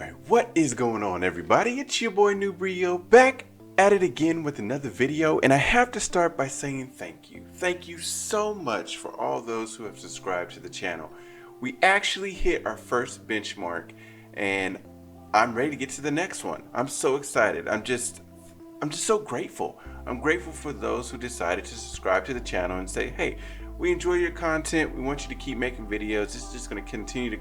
Alright, what is going on, everybody? It's your boy Noobrio back at it again with another video, and I have to start by saying thank you. Thank you so much for all those who have subscribed to the channel. We actually hit our first benchmark, and I'm ready to get to the next one. I'm so excited. I'm just so grateful. I'm grateful for those who decided to subscribe to the channel and say, hey, we enjoy your content. We want you to keep making videos. This is just going to continue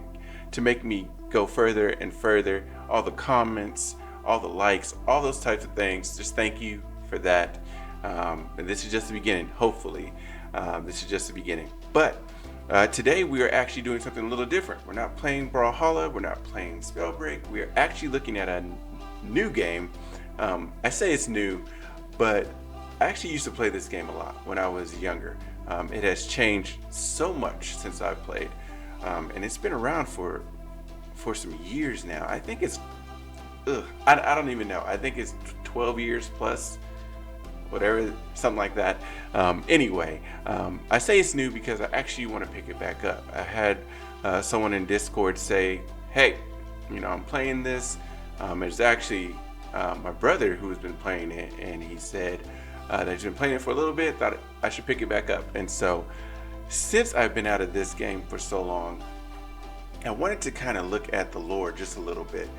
to make me go further and further. All the comments, all the likes, all those types of things. Just thank you for that. And this is just the beginning, hopefully. This is just the beginning. But today we are actually doing something a little different. We're not playing Brawlhalla. We're not playing Spellbreak. We are actually looking at a new game. I say it's new, but I actually used to play this game a lot when I was younger. It has changed so much since I played, and it's been around for some years now. I think it's, I don't even know. I think it's 12 years plus, whatever, something like that. Anyway, I say it's new because I actually want to pick it back up. I had someone in Discord say, hey, I'm playing this. It's actually my brother who has been playing it, and he said that he's been playing it for a little bit, thought I should pick it back up. And so since I've been out of this game for so long, I wanted to kind of look at the lore just a little bit.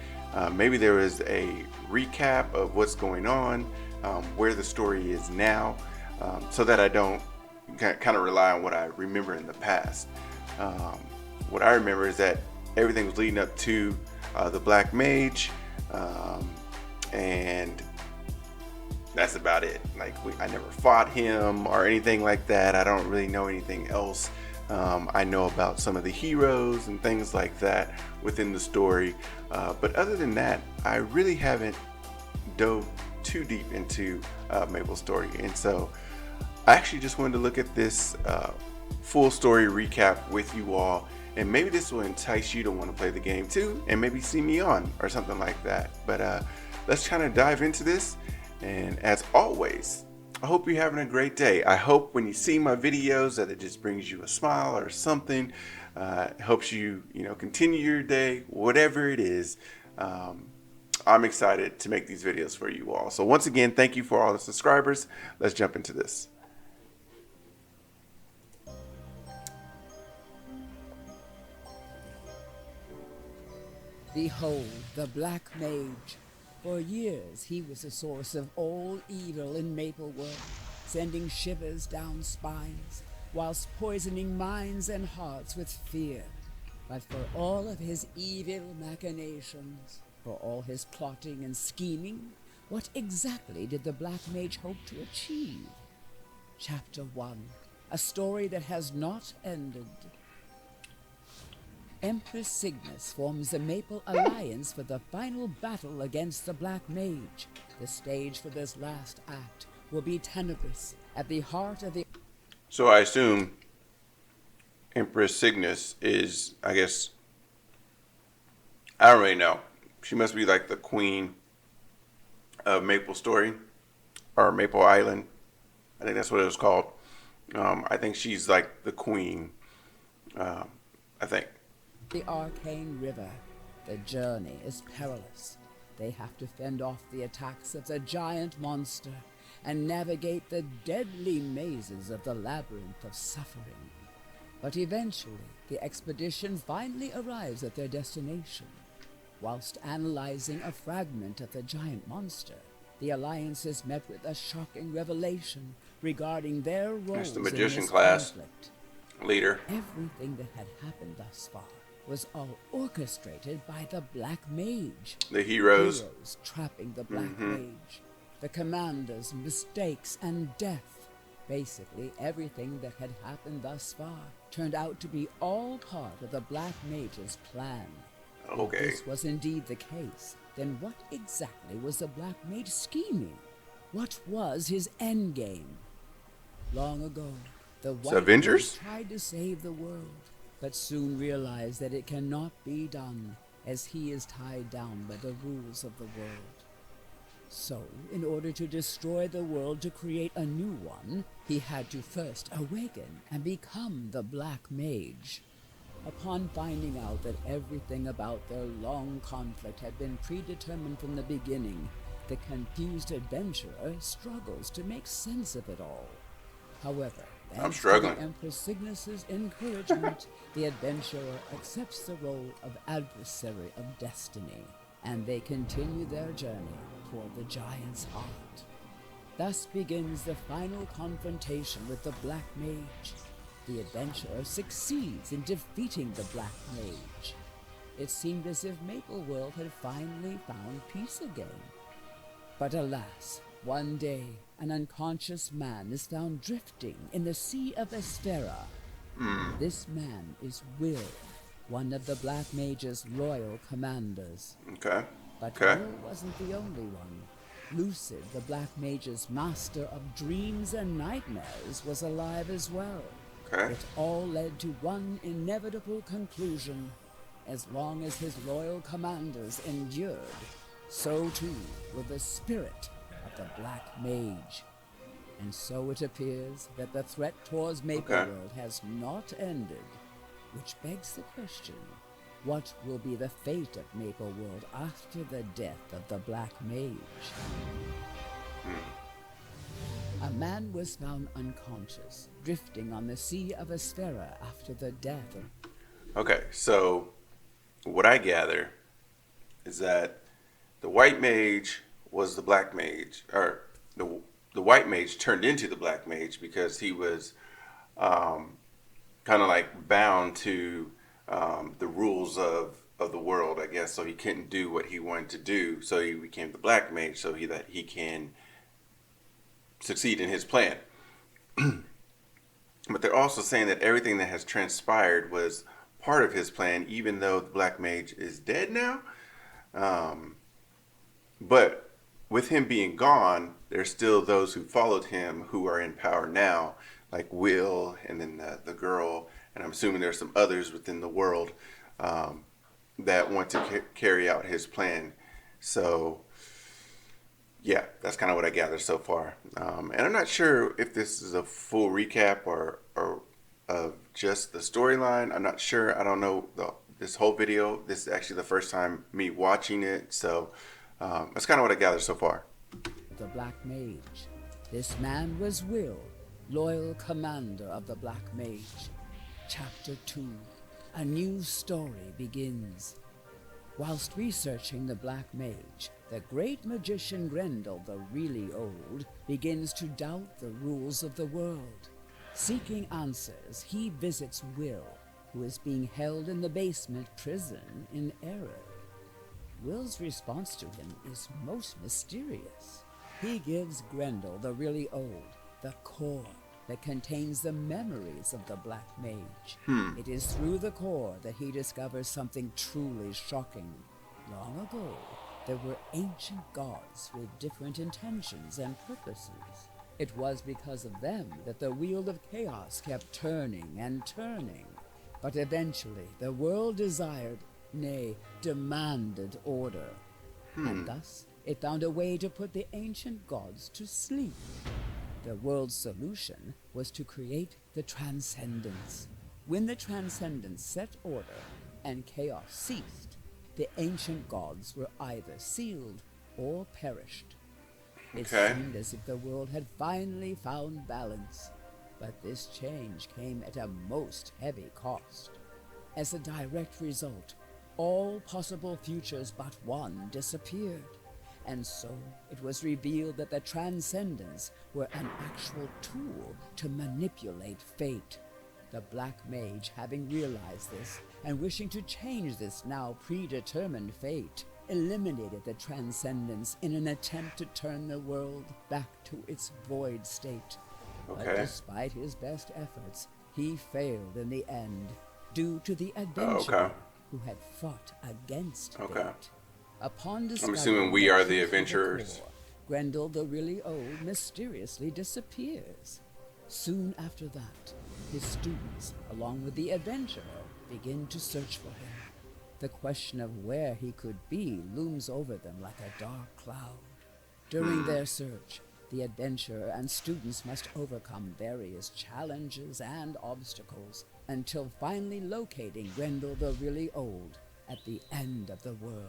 Maybe there is a recap of what's going on, where the story is now, so that I don't kind of rely on what I remember in the past. What I remember is that everything was leading up to the Black Mage, and that's about it. Like, I never fought him or anything like that. I don't really know anything else. I know about some of the heroes and things like that within the story, but other than that, I really haven't dove too deep into Maplestory. And so I actually just wanted to look at this full story recap with you all, and maybe this will entice you to want to play the game too, and maybe see me on or something like that. But let's kind of dive into this. And as always, I hope you're having a great day. I hope when you see my videos that it just brings you a smile or something. Helps you, continue your day, whatever it is. I'm excited to make these videos for you all. So once again, thank you for all the subscribers. Let's jump into this. Behold, the Black Mage. For years he was a source of all evil in Maplewood, sending shivers down spines, whilst poisoning minds and hearts with fear. But for all of his evil machinations, for all his plotting and scheming, what exactly did the Black Mage hope to achieve? Chapter 1, a story that has not ended. Empress Cygnus forms the Maple Alliance for the final battle against the Black Mage. The stage for this last act will be Tenebris, at the heart of the... So I assume Empress Cygnus is, I guess, I don't really know. She must be like the queen of Maplestory, or Maple Island. I think that's what it was called. I think she's like the queen, I think. The arcane river. The journey is perilous. They have to fend off the attacks of the giant monster and navigate the deadly mazes of the labyrinth of suffering. But eventually, the expedition finally arrives at their destination. Whilst analyzing a fragment of the giant monster, the Alliance is met with a shocking revelation regarding their roles in this conflict. Leader. Everything that had happened thus far was all orchestrated by the Black Mage. The heroes trapping the Black Mage. The commander's mistakes and death. Basically, everything that had happened thus far turned out to be all part of the Black Mage's plan. Okay. If this was indeed the case, then what exactly was the Black Mage scheming? What was his endgame? Long ago, the White Mage tried to save the world, but soon realized that it cannot be done, as he is tied down by the rules of the world. So, in order to destroy the world to create a new one, he had to first awaken and become the Black Mage. Upon finding out that everything about their long conflict had been predetermined from the beginning, the confused adventurer struggles to make sense of it all. However, thanks to the Empress Cygnus's encouragement, the adventurer accepts the role of adversary of destiny, and they continue their journey toward the giant's heart. Thus begins the final confrontation with the Black Mage. The adventurer succeeds in defeating the Black Mage. It seemed as if Maple World had finally found peace again. But alas, one day, an unconscious man is found drifting in the Sea of Astera. This man is Will, one of the Black Mage's loyal commanders. But Will wasn't the only one. Lucid, the Black Mage's master of dreams and nightmares, was alive as well. It all led to one inevitable conclusion. As long as his loyal commanders endured, so too will the spirit of the Black Mage. And so it appears that the threat towards Maple World has not ended, which begs the question, what will be the fate of Maple World after the death of the Black Mage? A man was found unconscious, drifting on the Sea of Astera after the death of... Okay, so what I gather is that the White Mage was the Black Mage, or the White Mage turned into the Black Mage because he was kind of like bound to the rules of the world, I guess. So he couldn't do what he wanted to do, so he became the Black Mage so that he can succeed in his plan. But they're also saying that everything that has transpired was part of his plan, even though the Black Mage is dead now. But with him being gone, there's still those who followed him who are in power now, like Will and then the girl, and I'm assuming there's some others within the world that want to carry out his plan. So yeah, that's kind of what I gathered so far. And I'm not sure if this is a full recap or of just the storyline. I'm not sure. I don't know this whole video. This is actually the first time me watching it. So that's kind of what I gathered so far. The Black Mage. This man was Will, loyal commander of the Black Mage. Chapter 2. A new story begins. Whilst researching the Black Mage, the great magician Grendel the Really Old begins to doubt the rules of the world. Seeking answers, he visits Will, who is being held in the basement prison in error. Will's response to him is most mysterious. He gives Grendel the Really Old the core that contains the memories of the Black Mage. It is through the core that he discovers something truly shocking. Long ago, there were ancient gods with different intentions and purposes. It was because of them that the wheel of chaos kept turning and turning. But eventually, the world desired, nay, demanded order. And thus, it found a way to put the ancient gods to sleep. The world's solution was to create the Transcendence. When the Transcendence set order and chaos ceased, the ancient gods were either sealed or perished. It seemed as if the world had finally found balance, but this change came at a most heavy cost. As a direct result, all possible futures but one disappeared. And so it was revealed that the Transcendents were an actual tool to manipulate fate. The Black Mage, having realized this, and wishing to change this now predetermined fate, eliminated the Transcendents in an attempt to turn the world back to its void state. But despite his best efforts, he failed in the end, due to the adventurer who had fought against fate. Upon I'm assuming we are the adventurers. Grendel the Really Old mysteriously disappears. Soon after that, his students, along with the adventurer, begin to search for him. The question of where he could be looms over them like a dark cloud. During their search, The adventurer and students must overcome various challenges and obstacles until finally locating Grendel the Really Old at the end of the world.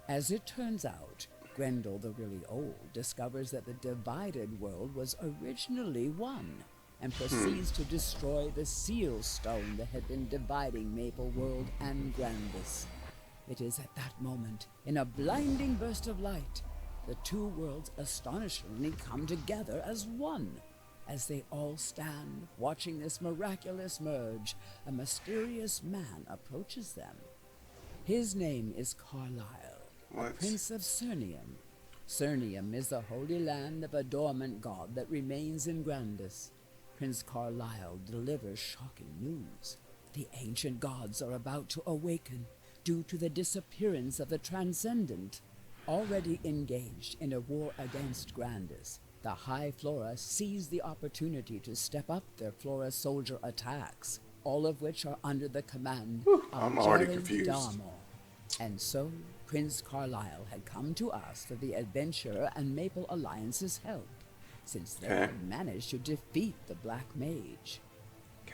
As it turns out, Grendel the Really Old discovers that the divided world was originally one, and proceeds to destroy the seal stone that had been dividing Maple World and Grandis. It is at that moment, in a blinding burst of light, the two worlds astonishingly come together as one. As they all stand, watching this miraculous merge, a mysterious man approaches them. His name is Carlisle, a prince of Cernium. Cernium is the holy land of a dormant god that remains in Grandis. Prince Carlisle delivers shocking news. The ancient gods are about to awaken due to the disappearance of the Transcendent. Already engaged in a war against Grandis, the High Flora seize the opportunity to step up their Flora soldier attacks, all of which are under the command of Jared Darmor. And so, Prince Carlisle had come to ask for the Adventurer and Maple Alliance's help, since they had managed to defeat the Black Mage.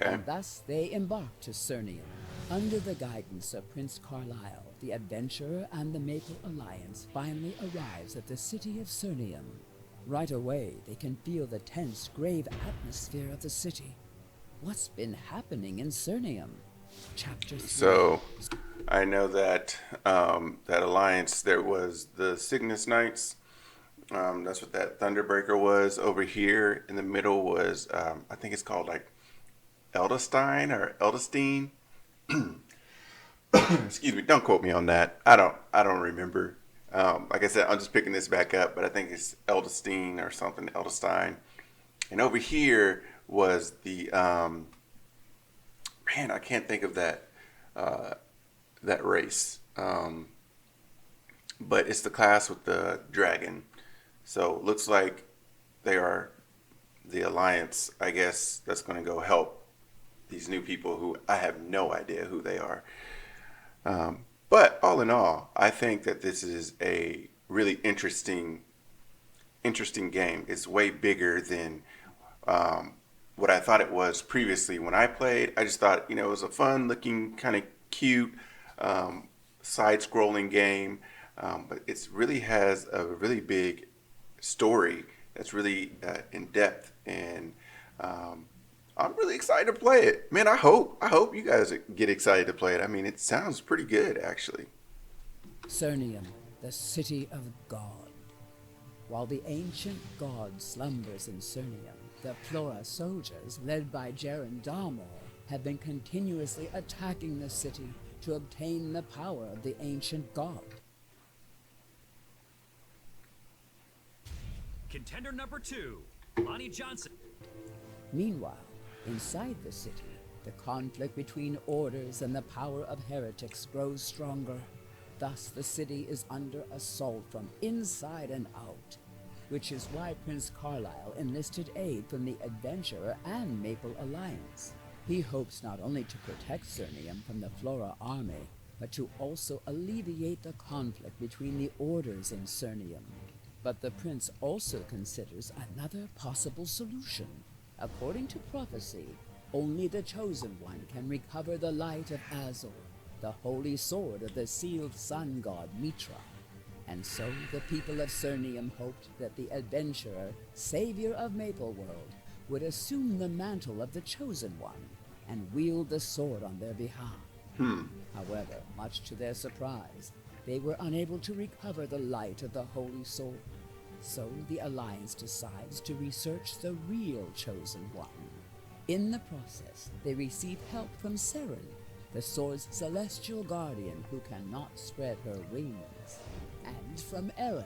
And thus they embarked to Cernium. Under the guidance of Prince Carlisle, the Adventurer and the Maple Alliance finally arrives at the city of Cernium. Right away, they can feel the tense, grave atmosphere of the city. What's been happening in Cernium? Chapter 3. So, I know that that alliance, there was the Cygnus Knights. That's what that Thunderbreaker was. Over here in the middle was, I think it's called like Eldestein or Eldestein. Excuse me, don't quote me on that. I don't remember. Like I said, I'm just picking this back up, but I think it's Eldestein or something, Eldestein. And over here was the man, I can't think of that that race. But it's the class with the dragon. So it looks like they are the alliance, I guess, that's going to go help these new people who I have no idea who they are. But all in all, I think that this is a really interesting game. It's way bigger than what I thought it was previously when I played. I just thought, it was a fun looking, kind of cute, side-scrolling game. But it really has a really big story that's really in depth, and I'm really excited to play it. Man, I hope you guys get excited to play it. I mean, it sounds pretty good, actually. Cernium, the city of God. While the ancient god slumbers in Cernium, the Flora soldiers, led by Jared Darmor, have been continuously attacking the city to obtain the power of the ancient god. Contender number 2, Lonnie Johnson. Meanwhile, inside the city, the conflict between orders and the power of heretics grows stronger. Thus, the city is under assault from inside and out, which is why Prince Carlisle enlisted aid from the Adventurer and Maple Alliance. He hopes not only to protect Cernium from the Flora army, but to also alleviate the conflict between the orders in Cernium. But the prince also considers another possible solution. According to prophecy, only the Chosen One can recover the light of Azor, the holy sword of the sealed sun god Mitra. And so the people of Cernium hoped that the adventurer, savior of Maple World, would assume the mantle of the Chosen One and wield the sword on their behalf. However, much to their surprise, they were unable to recover the light of the holy sword. So the Alliance decides to research the real Chosen One. In the process, they receive help from Seren, the sword's celestial guardian who cannot spread her wings, and from Eren,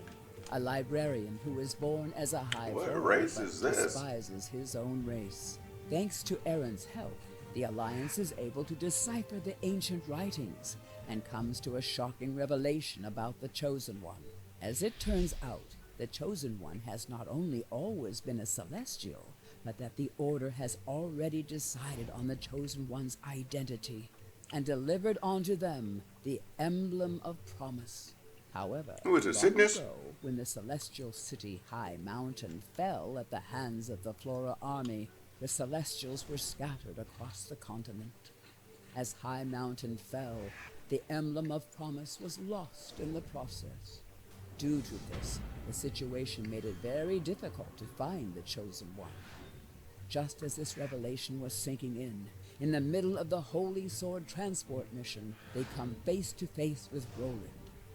a librarian who was born as a high What Flora race but is this? despises his own race. Thanks to Eren's help, the Alliance is able to decipher the ancient writings and comes to a shocking revelation about the Chosen One. As it turns out, the Chosen One has not only always been a Celestial, but that the Order has already decided on the Chosen One's identity and delivered onto them the Emblem of Promise. However, Who is it, long Sickness? ago, when the celestial city High Mountain fell at the hands of the Flora army, the Celestials were scattered across the continent. As High Mountain fell, the emblem of promise was lost in the process. Due to this, the situation made it very difficult to find the Chosen One. Just as this revelation was sinking in the middle of the Holy Sword transport mission, they come face to face with Roland,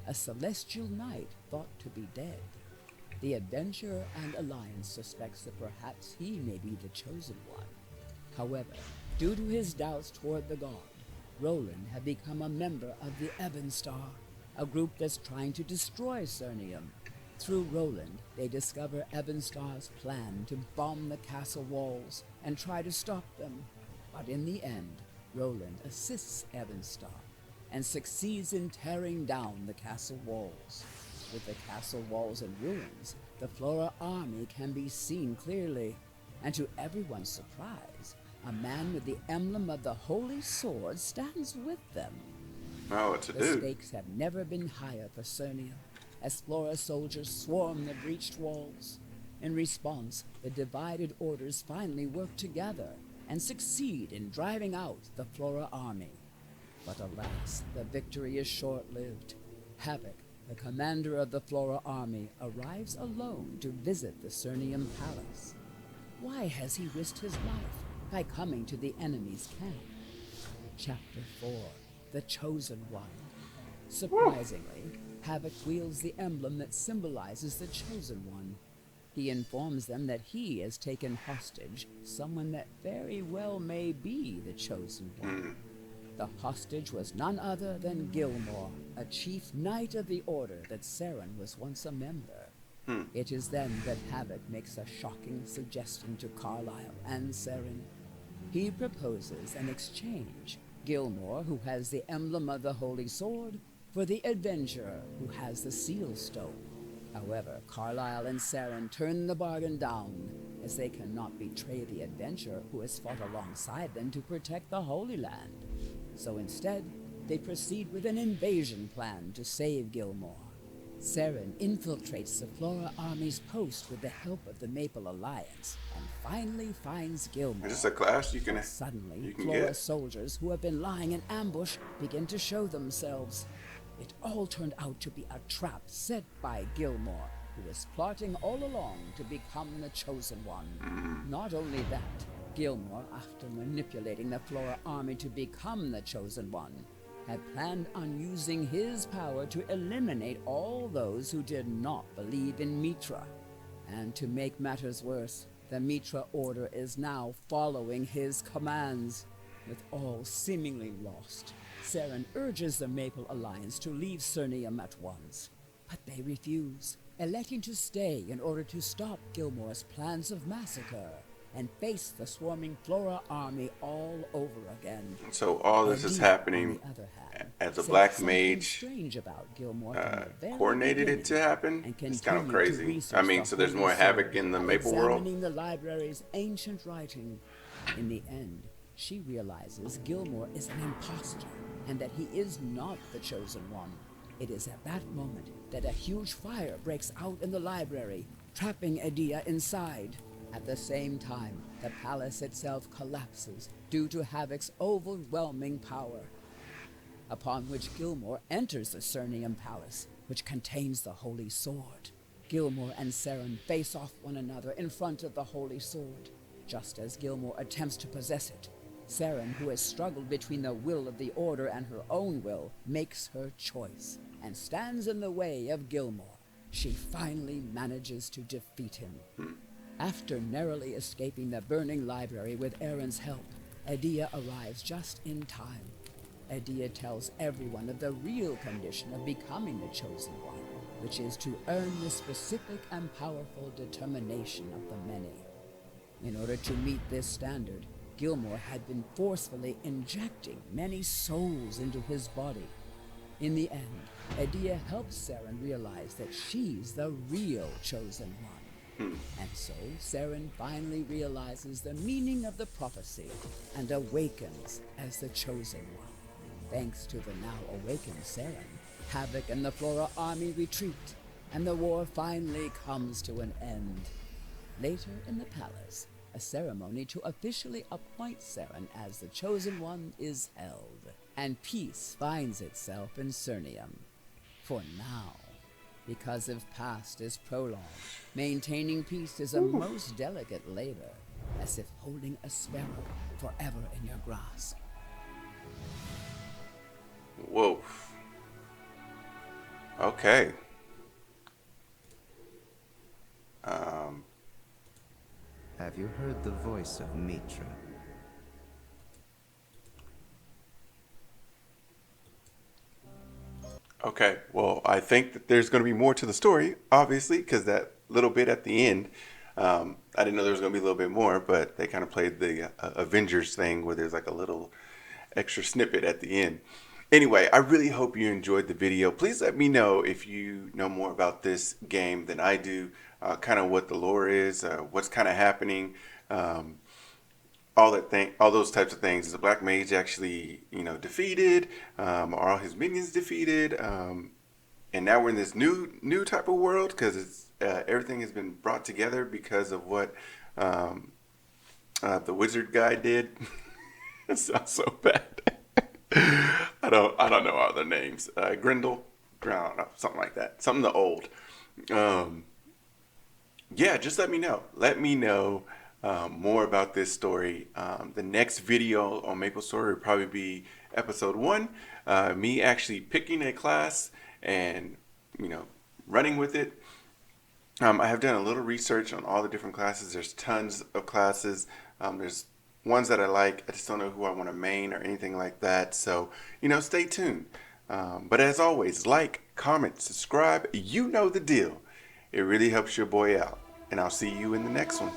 a celestial knight thought to be dead. The Adventurer and Alliance suspects that perhaps he may be the Chosen One. However, due to his doubts toward the god, Roland had become a member of the Ebon Star, a group that's trying to destroy Cernium. Through Roland, they discover Ebon Star's plan to bomb the castle walls and try to stop them. But in the end, Roland assists Ebon Star and succeeds in tearing down the castle walls. With the castle walls in ruins, the Flora army can be seen clearly, and to everyone's surprise, a man with the emblem of the Holy Sword stands with them. Oh, it's a The dude. stakes have never been higher for Cernium, as Flora soldiers swarm the breached walls. In response, the divided orders finally work together and succeed in driving out the Flora army. But alas, the victory is short-lived. Havoc, the commander of the Flora army, arrives alone to visit the Cernium palace. Why has he risked his life by coming to the enemy's camp? Chapter 4, The Chosen One. Surprisingly, Havoc wields the emblem that symbolizes the Chosen One. He informs them that he has taken hostage someone that very well may be the Chosen One. The hostage was none other than Gilmore, a chief knight of the order that Saren was once a member. It is then that Havoc makes a shocking suggestion to Carlyle and Saren. He proposes an exchange, Gilmore, who has the emblem of the Holy Sword, for the Adventurer, who has the Seal Stone. However, Carlyle and Saren turn the bargain down, as they cannot betray the Adventurer who has fought alongside them to protect the Holy Land. So instead, they proceed with an invasion plan to save Gilmore. Saren infiltrates the Flora army's post with the help of the Maple Alliance, and finally finds Gilmore. Is this a class you can Suddenly, get? Flora soldiers who have been lying in ambush begin to show themselves. It all turned out to be a trap set by Gilmore, who was plotting all along to become the Chosen One. Not only that, Gilmore, after manipulating the Flora army to become the Chosen One, had planned on using his power to eliminate all those who did not believe in Mitra. And to make matters worse, the Mitra Order is now following his commands. With all seemingly lost, Saren urges the Maple Alliance to leave Cernium at once. But they refuse, electing to stay in order to stop Gilmore's plans of massacre and face the swarming Flora army all over again. So all this is Indeed, happening on the other hand, as a said black something mage strange about Gilmore from the very coordinated it to beginning, happen. and It's kind of continued to crazy. research I mean, the so there's Holy more havoc Sword, in the Maple world. examining the library's ancient writing. In the end, she realizes Gilmore is an imposter and that he is not the Chosen One. It is at that moment that a huge fire breaks out in the library, trapping Adia inside. At the same time, the palace itself collapses due to Havoc's overwhelming power. Upon which Gilmore enters the Cernium Palace, which contains the Holy Sword. Gilmore and Saren face off one another in front of the Holy Sword. Just as Gilmore attempts to possess it, Saren, who has struggled between the will of the Order and her own will, makes her choice and stands in the way of Gilmore. She finally manages to defeat him. After narrowly escaping the burning library with Aaron's help, Adia arrives just in time. Adia tells everyone of the real condition of becoming the Chosen One, which is to earn the specific and powerful determination of the many. In order to meet this standard, Gilmore had been forcefully injecting many souls into his body. In the end, Adia helps Saren realize that she's the real Chosen One. And so, Saren finally realizes the meaning of the prophecy and awakens as the Chosen One. Thanks to the now awakened Saren, Havoc and the Flora army retreat, and the war finally comes to an end. Later in the palace, a ceremony to officially appoint Seren as the Chosen One is held, and peace finds itself in Cernium. For now. Because if past is prologue, maintaining peace is a most delicate labor, as if holding a sparrow forever in your grasp. Whoa. Okay. Have you heard the voice of Mitra? Okay, well, I think that there's going to be more to the story, obviously, because that little bit at the end, I didn't know there was going to be a little bit more, but they kind of played the Avengers thing where there's like a little extra snippet at the end. Anyway, I really hope you enjoyed the video. Please let me know if you know more about this game than I do, kind of what the lore is, what's kind of happening, all those types of things. Is the Black Mage actually, defeated? Are all his minions defeated? And now we're in this new type of world because it's everything has been brought together because of what the wizard guy did. It sounds so bad. I don't know all their names. Grendel, I don't know, something like that. Something the old. Yeah, just let me know. Let me know more about this story. The next video on Maplestory will probably be episode 1. Me actually picking a class and running with it. I have done a little research on all the different classes. There's tons of classes. There's ones that I like. I just don't know who I want to main or anything like that. So, stay tuned. But as always, like, comment, subscribe. You know the deal. It really helps your boy out. And I'll see you in the next one.